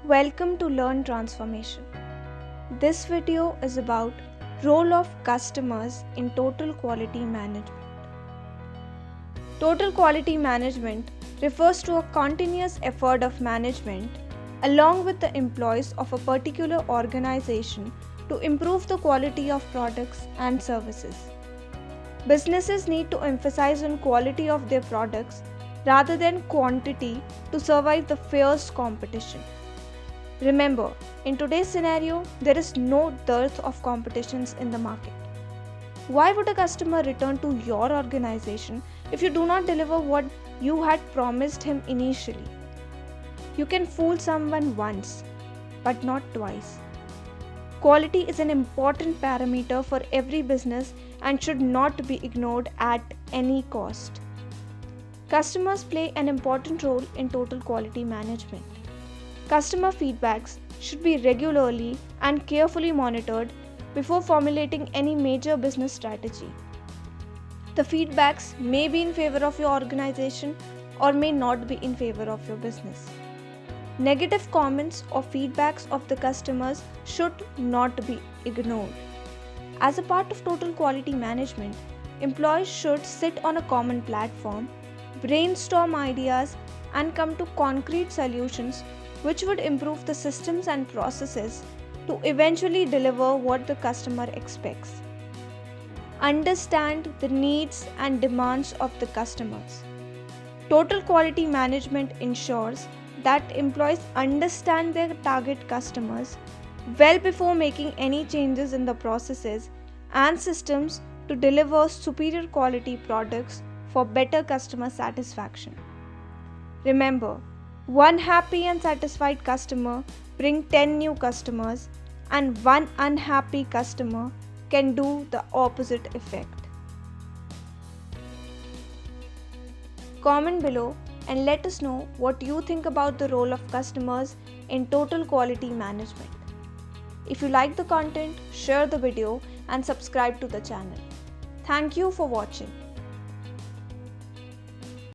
Welcome to Learn Transformation. This video is about role of customers in total quality management. Total quality management refers to a continuous effort of management along with the employees of a particular organization to improve the quality of products and services. Businesses need to emphasize on quality of their products rather than quantity to survive the fierce competition. Remember, in today's scenario, there is no dearth of competitions in the market. Why would a customer return to your organization if you do not deliver what you had promised him initially? You can fool someone once, but not twice. Quality is an important parameter for every business and should not be ignored at any cost. Customers play an important role in total quality management. Customer feedbacks should be regularly and carefully monitored before formulating any major business strategy. The feedbacks may be in favor of your organization or may not be in favor of your business. Negative comments or feedbacks of the customers should not be ignored. As a part of total quality management, employees should sit on a common platform, brainstorm ideas, and come to concrete solutions which would improve the systems and processes to eventually deliver what the customer expects. Understand the needs and demands of the customers. Total quality management ensures that employees understand their target customers well before making any changes in the processes and systems to deliver superior quality products for better customer satisfaction. Remember, one happy and satisfied customer brings 10 new customers, and one unhappy customer can do the opposite effect. Comment below and let us know what you think about the role of customers in total quality management. If you like the content, share the video and subscribe to the channel. Thank you for watching.